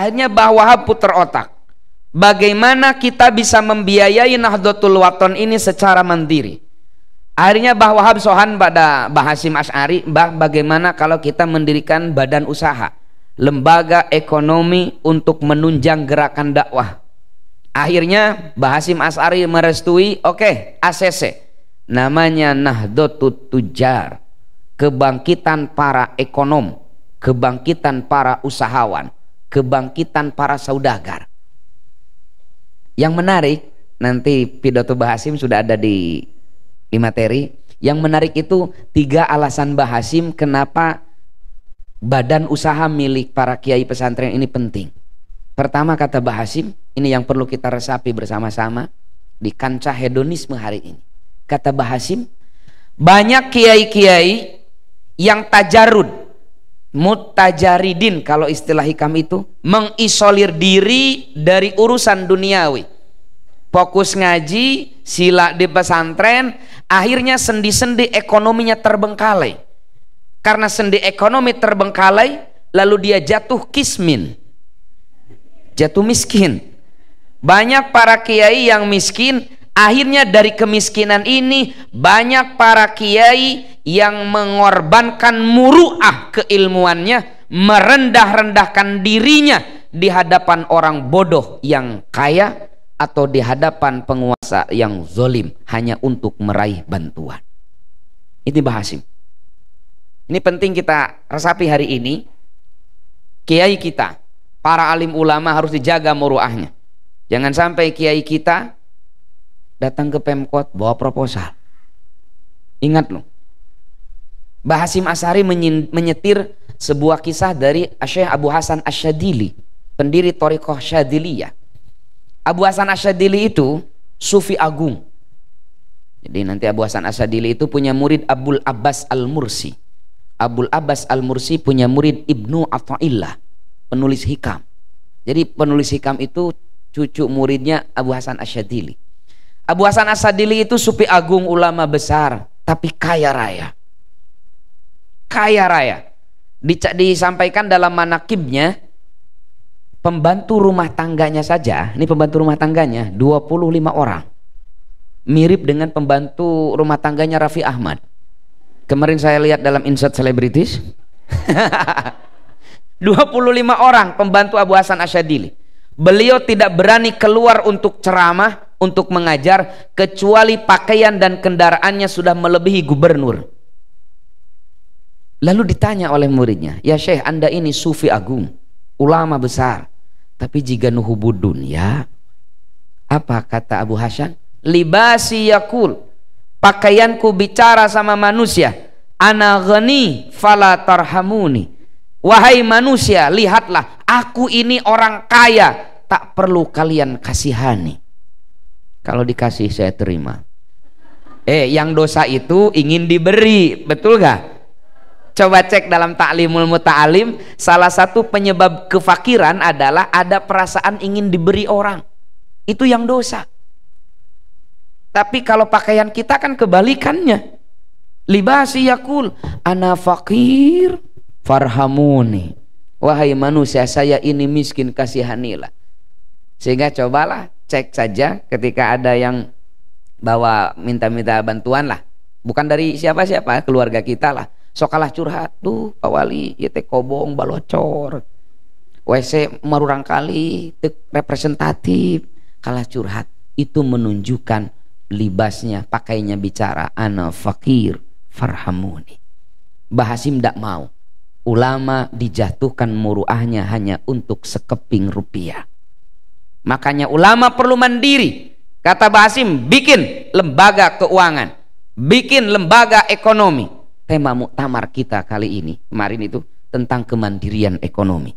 Akhirnya Mbah Wahab putar otak, bagaimana kita bisa membiayai Nahdlatul Wathon ini secara mandiri. Akhirnya Mbah Wahab sohan pada Mbah Hasyim Asy'ari, Mbah, bagaimana kalau kita mendirikan badan usaha, lembaga ekonomi untuk menunjang gerakan dakwah. Akhirnya Mbah Hasyim Asy'ari merestui, oke, ACC, namanya Nahdlatul Tujjar, kebangkitan para ekonom, kebangkitan para usahawan, kebangkitan para saudagar. Yang menarik, nanti pidato Mbah Hasyim sudah ada di materi. Yang menarik itu 3 alasan Mbah Hasyim kenapa badan usaha milik para kiai pesantren ini penting. Pertama, kata Mbah Hasyim, ini yang perlu kita resapi bersama-sama di kancah hedonisme hari ini. Kata Mbah Hasyim, banyak kiai-kiai yang tajarud, mutajaridin kalau istilah hikam itu, mengisolir diri dari urusan duniawi, fokus ngaji, sila di pesantren, akhirnya sendi-sendi ekonominya terbengkalai. Karena sendi ekonomi terbengkalai, lalu dia jatuh kismin, jatuh miskin. Banyak para kiai yang miskin, akhirnya dari kemiskinan ini banyak para kiai yang mengorbankan muru'ah keilmuannya, merendah-rendahkan dirinya di hadapan orang bodoh yang kaya atau di hadapan penguasa yang zolim hanya untuk meraih bantuan. Ini Mbah Hasyim. Ini penting kita resapi hari ini. Kiai kita, para alim ulama harus dijaga muru'ahnya. Jangan sampai kiai kita datang ke Pemkot bawa proposal. Ingat loh, Mbah Hasyim Asy'ari menyetir sebuah kisah dari Syekh Abu Hasan Asyadzili, pendiri Thariqah Syadziliyah. Abu Hasan Asyadzili itu sufi agung. Jadi nanti Abu Hasan Asyadzili itu punya murid Abul Abbas Al-Mursi. Abul Abbas Al-Mursi punya murid Ibnu Athaillah, penulis hikam. Jadi penulis hikam itu cucu muridnya Abu Hasan Asyadzili. Abu Hasan Asyadzili itu sufi agung, ulama besar, tapi kaya raya. Kaya raya. Disampaikan dalam manakibnya, pembantu rumah tangganya saja, ini pembantu rumah tangganya 25 orang. Mirip dengan pembantu rumah tangganya Raffi Ahmad. Kemarin saya lihat dalam Insert Celebrities. 25 orang pembantu Abu Hasan Asyadzili. Beliau tidak berani keluar untuk ceramah, untuk mengajar, kecuali pakaian dan kendaraannya sudah melebihi gubernur. Lalu ditanya oleh muridnya, ya Syekh, Anda ini sufi agung, ulama besar, tapi jika nuhubud dunya, apa kata Abu Hasan? Libasi yakul, pakaianku bicara sama manusia, ana ghani fala tarhamuni. Wahai manusia, lihatlah, aku ini orang kaya, tak perlu kalian kasihani. Kalau dikasih saya terima. Yang dosa itu ingin diberi, betul gak? Coba cek dalam Ta'limul Muta'alim, salah satu penyebab kefakiran adalah ada perasaan ingin diberi orang. Itu yang dosa. Tapi kalau pakaian kita kan kebalikannya. Libasi yakul, ana fakir farhamuni. Wahai manusia, saya ini miskin, kasihanilah. Sehingga cobalah cek saja ketika ada yang bawa minta-minta bantuan lah, bukan dari siapa-siapa, keluarga kita lah, sokalah curhat, tuh Pak Wali ya teh kobong balocor, WC marurang kali representatif, kalah curhat. Itu menunjukkan libasnya, pakainya bicara, ana fakir farhamuni. Mbah Hasyim tidak mau ulama dijatuhkan muruahnya hanya untuk sekeping rupiah. Makanya ulama perlu mandiri. Kata Mbah Hasyim, bikin lembaga keuangan, bikin lembaga ekonomi. Tema muktamar kita kali ini, kemarin itu, tentang kemandirian ekonomi.